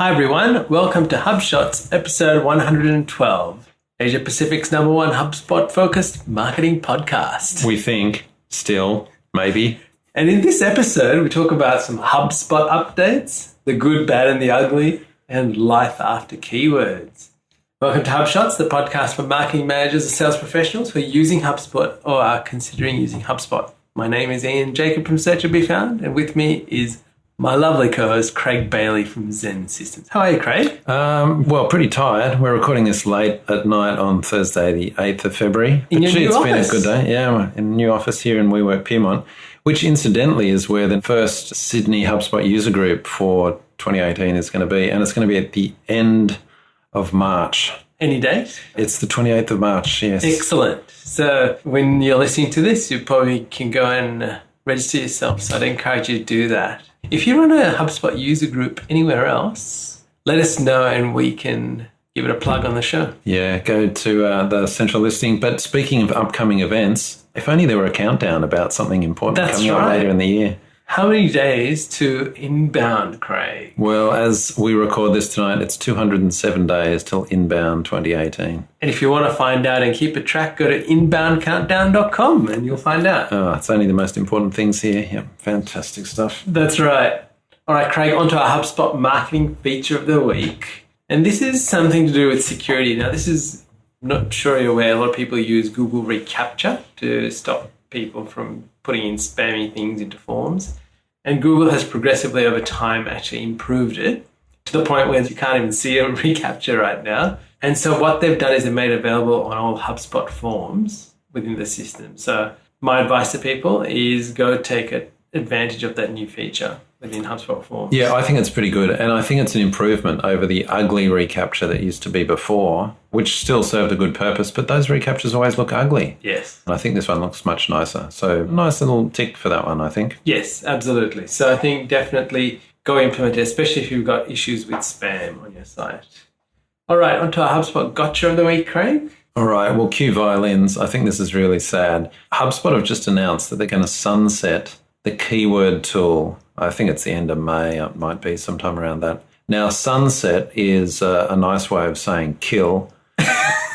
Hi everyone, welcome to HubShots episode 112, Asia Pacific's #1 HubSpot-focused marketing podcast. We think, still, maybe. And in this episode, we talk about some HubSpot updates, the good, bad, and the ugly, and life after keywords. Welcome to HubShots, the podcast for marketing managers and sales professionals who are using HubSpot or are considering using HubSpot. My name is Ian Jacob from Search and Be Found, and with me is my lovely co-host, Craig Bailey from Zen Systems. How are you, Craig? Well, pretty tired. We're recording this late at night on Thursday, the 8th of February. In your new it's office? Been a good day. Yeah, we're in a new office here in WeWork Pyrmont, which incidentally is where the first Sydney HubSpot user group for 2018 is going to be. And it's going to be at the end of March. Any date? It's the 28th of March, yes. Excellent. So when you're listening to this, you probably can go and register yourself. So I'd encourage you to do that. If you run a HubSpot user group anywhere else, let us know and we can give it a plug on the show. Yeah, go to the central listing. But speaking of upcoming events, if only there were a countdown about something important coming up later in the year. How many days to inbound, Craig? Well, as we record this tonight, it's 207 days till inbound 2018. And if you want to find out and keep a track, go to inboundcountdown.com and you'll find out. Oh, it's only the most important things here. Yep, fantastic stuff. That's right. All right, Craig, on to our HubSpot marketing feature of the week. And this is something to do with security. Now, this is, I'm not sure you're aware, a lot of people use Google reCAPTCHA to stop people from putting in spammy things into forms. And Google has progressively over time actually improved it to the point where you can't even see a reCAPTCHA right now. And so what they've done is they've made it available on all HubSpot forms within the system. So my advice to people is go take advantage of that new feature within HubSpot forms. Yeah, I think it's pretty good. And I think it's an improvement over the ugly reCAPTCHA that used to be before, which still served a good purpose. But those reCAPTCHAs always look ugly. Yes. And I think this one looks much nicer. So nice little tick for that one, I think. Yes, absolutely. So I think definitely go implement it, especially if you've got issues with spam on your site. All right, on to our HubSpot Gotcha of the week, Craig. All right, well, cue violins. I think this is really sad. HubSpot have just announced that they're going to sunset the keyword tool. I think it's the end of May. It might be sometime around that. Now, sunset is a nice way of saying kill.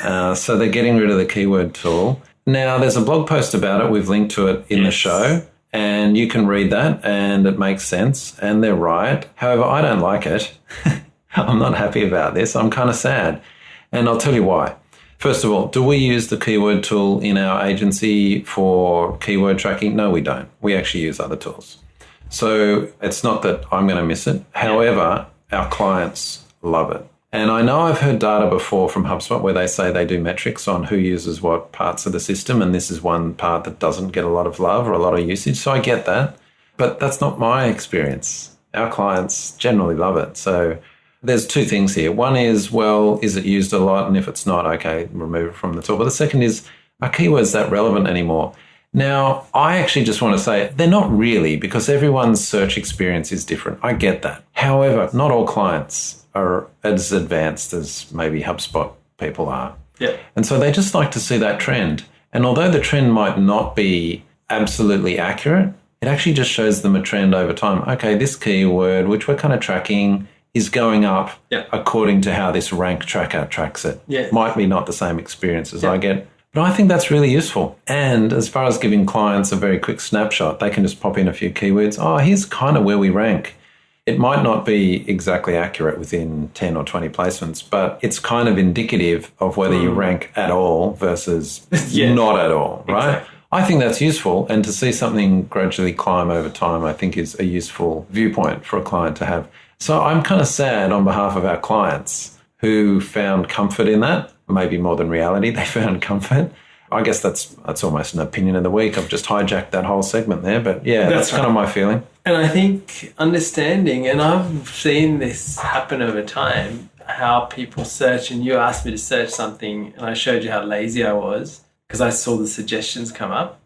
So they're getting rid of the keyword tool. Now, there's a blog post about it. We've linked to it in the show. And you can read that and it makes sense. And they're right. However, I don't like it. I'm not happy about this. I'm kind of sad. And I'll tell you why. First of all, do we use the keyword tool in our agency for keyword tracking? No, we don't. We actually use other tools. So it's not that I'm going to miss it. However, our clients love it. And I know I've heard data before from HubSpot where they say they do metrics on who uses what parts of the system. And this is one part that doesn't get a lot of love or a lot of usage. So I get that. But that's not my experience. Our clients generally love it. So there's two things here. One is, well, is it used a lot? And if it's not, okay, remove it from the tool. But the second is, are keywords that relevant anymore? Now, I actually just want to say they're not really, because everyone's search experience is different. I get that. However, not all clients are as advanced as maybe HubSpot people are. Yeah. And so they just like to see that trend. And although the trend might not be absolutely accurate, it actually just shows them a trend over time. Okay, this keyword, which we're kind of tracking, is going up according to how this rank tracker tracks it. Yeah. Might be not the same experience as I get. But I think that's really useful. And as far as giving clients a very quick snapshot, they can just pop in a few keywords. Oh, here's kind of where we rank. It might not be exactly accurate within 10 or 20 placements, but it's kind of indicative of whether you rank at all versus not at all, right? Exactly. I think that's useful. And to see something gradually climb over time, I think is a useful viewpoint for a client to have. So I'm kind of sad on behalf of our clients who found comfort in that. Maybe more than reality, they found comfort. I guess that's almost an opinion of the week. I've just hijacked that whole segment there. But yeah, that's kind of my feeling. And I think understanding, and I've seen this happen over time, how people search, and you asked me to search something and I showed you how lazy I was because I saw the suggestions come up.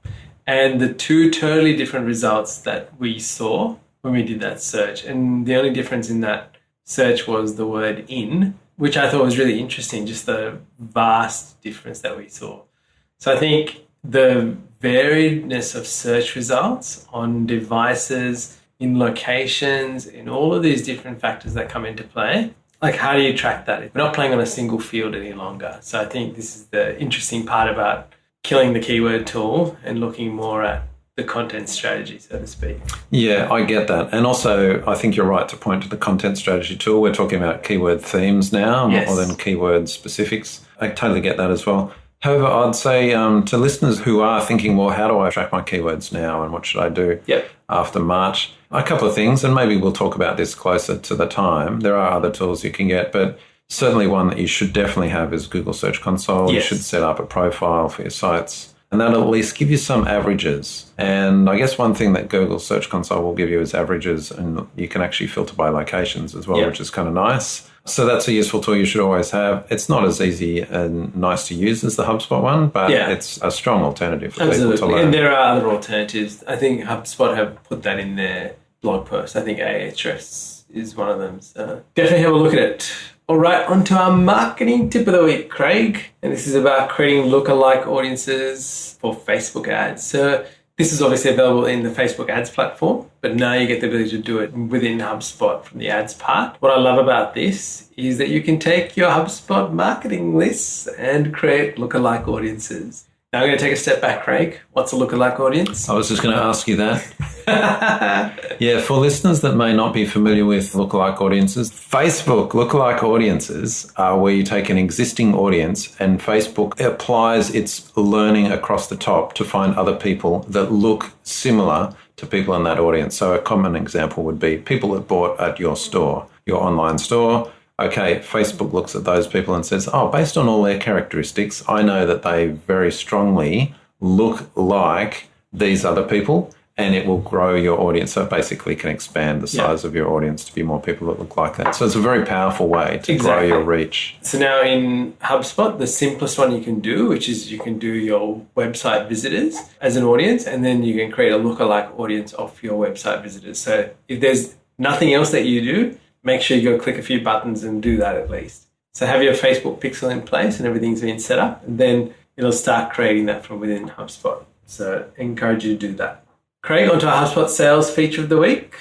And the two totally different results that we saw when we did that search. And the only difference in that search was the word in, which I thought was really interesting, just the vast difference that we saw. So I think the variedness of search results on devices in locations, in all of these different factors that come into play. Like, how do you track that? We're not playing on a single field any longer. So I think this is the interesting part about killing the keyword tool and looking more at the content strategy, so to speak. Yeah, I get that. And also, I think you're right to point to the content strategy tool. We're talking about keyword themes now more than keyword specifics. I totally get that as well. However, I'd say to listeners who are thinking, well, how do I track my keywords now and what should I do after March? A couple of things, and maybe we'll talk about this closer to the time. There are other tools you can get, but certainly one that you should definitely have is Google Search Console. You should set up a profile for your sites, and that'll at least give you some averages. And I guess one thing that Google Search Console will give you is averages, and you can actually filter by locations as well, which is kind of nice. So that's a useful tool you should always have. It's not as easy and nice to use as the HubSpot one, but it's a strong alternative for people to learn. And there are other alternatives. I think HubSpot have put that in their blog post. I think Ahrefs is one of them. So definitely have a look at it. All right, on to our marketing tip of the week, Craig. And this is about creating lookalike audiences for Facebook ads. So this is obviously available in the Facebook ads platform, but now you get the ability to do it within HubSpot from the ads part. What I love about this is that you can take your HubSpot marketing lists and create lookalike audiences. Now I'm going to take a step back, Craig. What's a lookalike audience? I was just going to ask you that. Yeah, for listeners that may not be familiar with lookalike audiences, Facebook lookalike audiences are where you take an existing audience and Facebook applies its learning across the top to find other people that look similar to people in that audience. So a common example would be people that bought at your store, your online store. Okay, Facebook looks at those people and says, oh, based on all their characteristics, I know that they very strongly look like these other people, and it will grow your audience. So it basically can expand the size of your audience to be more people that look like that. So it's a very powerful way to grow your reach. So now in HubSpot, the simplest one you can do, which is you can do your website visitors as an audience, and then you can create a lookalike audience of your website visitors. So if there's nothing else that you do, make sure you go click a few buttons and do that at least. So have your Facebook pixel in place and everything's been set up, and then it'll start creating that from within HubSpot. So I encourage you to do that. Craig, onto our HubSpot sales feature of the week.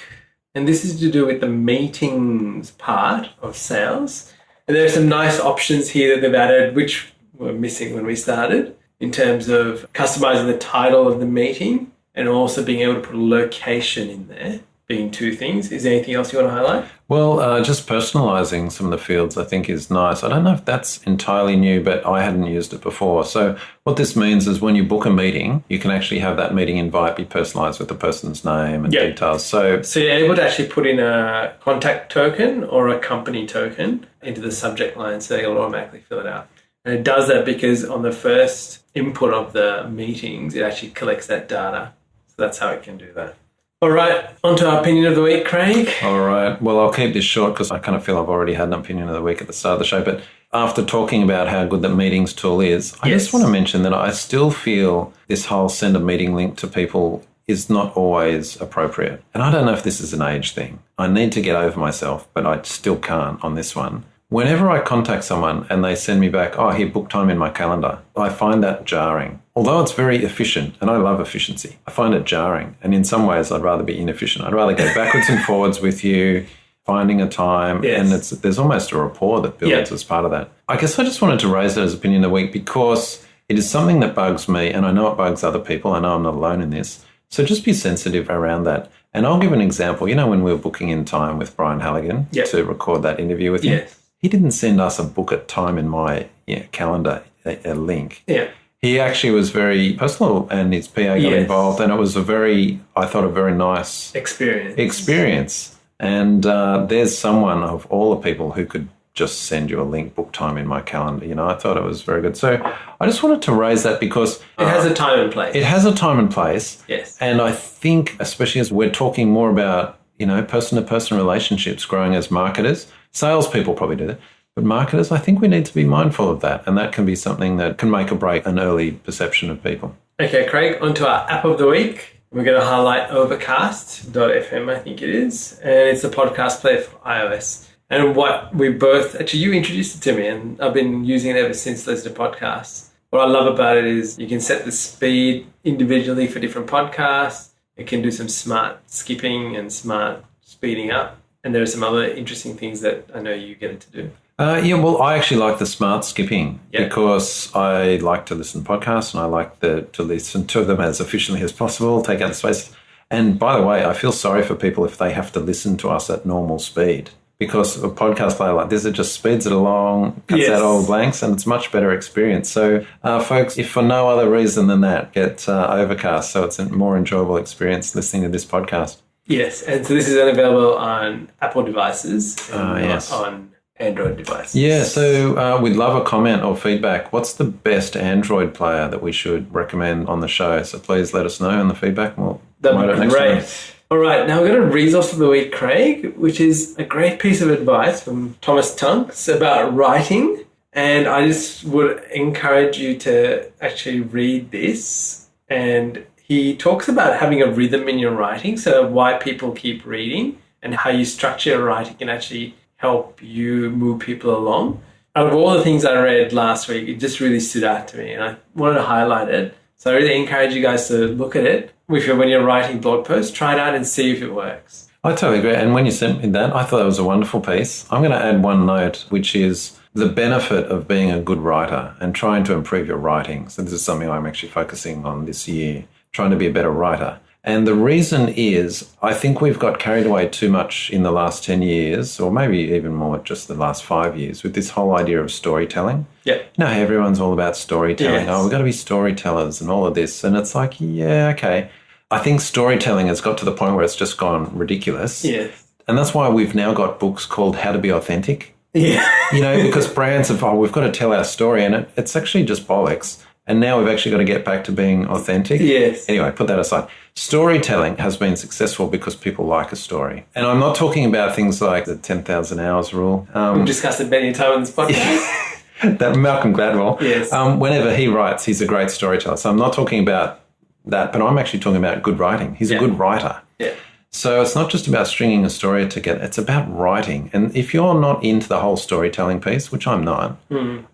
And this is to do with the meetings part of sales. And there are some nice options here that they've added, which were missing when we started, in terms of customizing the title of the meeting and also being able to put a location in there, being two things. Is there anything else you want to highlight? Well, just personalizing some of the fields I think is nice. I don't know if that's entirely new, but I hadn't used it before. So what this means is when you book a meeting, you can actually have that meeting invite be personalized with the person's name and details. So you're able to actually put in a contact token or a company token into the subject line, so it'll automatically fill it out. And it does that because on the first input of the meetings, it actually collects that data. So that's how it can do that. All right, on to our opinion of the week, Craig. All right. Well, I'll keep this short because I kind of feel I've already had an opinion of the week at the start of the show. But after talking about how good the meetings tool is, I just want to mention that I still feel this whole send a meeting link to people is not always appropriate. And I don't know if this is an age thing. I need to get over myself, but I still can't on this one. Whenever I contact someone and they send me back, oh, here, book time in my calendar, I find that jarring. Although it's very efficient, and I love efficiency, I find it jarring. And in some ways, I'd rather be inefficient. I'd rather go backwards and forwards with you, finding a time, and there's almost a rapport that builds as part of that. I guess I just wanted to raise it as opinion of the week because it is something that bugs me, and I know it bugs other people. I know I'm not alone in this. So just be sensitive around that. And I'll give an example. You know, when we were booking in time with Brian Halligan to record that interview with him, he didn't send us a book at time in my calendar, a link. Yeah. He actually was very personal and his PA got involved, and it was a very nice experience. And there's someone of all the people who could just send you a link, book time in my calendar. You know, I thought it was very good. So I just wanted to raise that because it has a time and place. It has a time and place. Yes. And I think, especially as we're talking more about, you know, person-to-person relationships growing as marketers, salespeople probably do that. But marketers, I think we need to be mindful of that. And that can be something that can make or break an early perception of people. Okay, Craig, onto our app of the week. We're going to highlight Overcast.fm, I think it is. And it's a podcast player for iOS. And what we both, actually you introduced it to me and I've been using it ever since listening to podcasts. What I love about it is you can set the speed individually for different podcasts. It can do some smart skipping and smart speeding up. And there are some other interesting things that I know you get it to do. Well, I actually like the smart skipping Yep. because I like to listen to podcasts and I like to listen to them as efficiently as possible, take out the space. And by the way, I feel sorry for people if they have to listen to us at normal speed because a podcast player like this, it just speeds it along, cuts Yes. out all the blanks, and it's a much better experience. So, folks, if for no other reason than that, get Overcast so it's a more enjoyable experience listening to this podcast. Yes, and so this is only available on Apple devices and yes. not on Android devices. Yeah, so we'd love a comment or feedback. What's the best Android player that we should recommend on the show? So please let us know in the feedback. We'll promote That'd it be next time. great. All right, now we're going to resource of the week, Craig, which is a great piece of advice from Thomas Tunks about writing. And I just would encourage you to actually read this. And he talks about having a rhythm in your writing, so why people keep reading and how you structure your writing can actually help you move people along. Out of all the things I read last week, it just really stood out to me and I wanted to highlight it. So I really encourage you guys to look at it. When you're writing blog posts, try it out and see if it works. I totally agree. And when you sent me that, I thought that was a wonderful piece. I'm going to add one note, which is the benefit of being a good writer and trying to improve your writing. So this is something I'm actually focusing on this year, trying to be a better writer. And the reason is I think we've got carried away too much in the last 10 years, or maybe even more just the last 5 years, with this whole idea of storytelling. Yeah. You know, everyone's all about storytelling. Yes. Oh, we've got to be storytellers and all of this. And it's like, yeah, okay. I think storytelling has got to the point where it's just gone ridiculous. Yes. And that's why we've now got books called How to Be Authentic. Yeah. You know, because brands have, we've got to tell our story, and it's actually just bollocks. And now we've actually got to get back to being authentic. Yes. Anyway, put that aside. Storytelling has been successful because people like a story. And I'm not talking about things like the 10,000 hours rule. We've discussed it many times on this podcast. That Malcolm Gladwell. Yes. Whenever he writes, he's a great storyteller. So I'm not talking about that, but I'm actually talking about good writing. He's a good writer. Yeah. So it's not just about stringing a story together, it's about writing. And if you're not into the whole storytelling piece, which I'm not,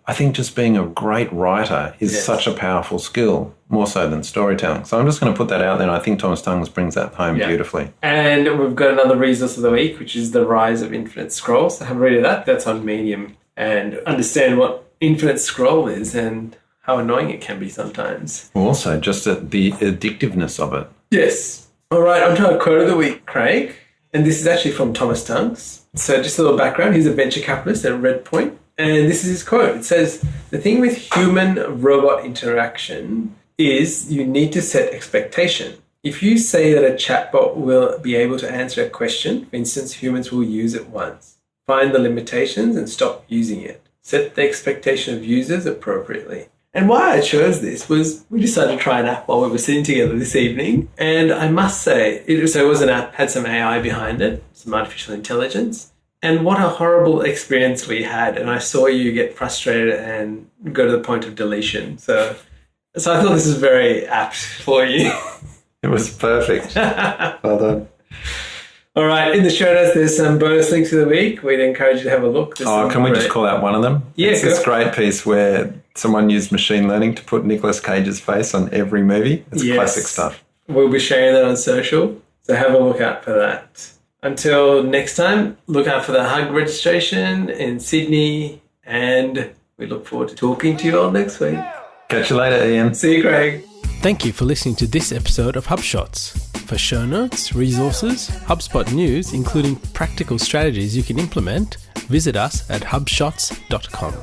I think just being a great writer is such a powerful skill, more so than storytelling. So I'm just going to put that out there, and I think Thomas Tunks brings that home beautifully. And we've got another resource of the week, which is The Rise of Infinite Scroll. So have a read of that. That's on Medium. And understand what infinite scroll is and how annoying it can be sometimes. Also, just the addictiveness of it. Yes. All right, on to our quote of the week, Craig. And this is actually from Thomas Tunks. So just a little background. He's a venture capitalist at Redpoint. And this is his quote. It says, "The thing with human-robot interaction is you need to set expectation. If you say that a chatbot will be able to answer a question, for instance, humans will use it once. Find the limitations and stop using it. Set the expectation of users appropriately." And why I chose this was we decided to try an app while we were sitting together this evening. And I must say, it was an app, had some AI behind it, some artificial intelligence. And what a horrible experience we had. And I saw you get frustrated and go to the point of deletion. So I thought this was very apt for you. It was perfect. Well done. All right, in the show notes, there's some bonus links of the week. We'd encourage you to have a look. Can we just call out one of them? Yeah, it's this great piece where someone used machine learning to put Nicolas Cage's face on every movie. It's classic stuff. We'll be sharing that on social, so have a look out for that. Until next time, look out for the Hug registration in Sydney, and we look forward to talking to you all next week. Catch you later, Ian. See you, Craig. Thank you for listening to this episode of HubShots. For show notes, resources, HubSpot news, including practical strategies you can implement, visit us at hubshots.com.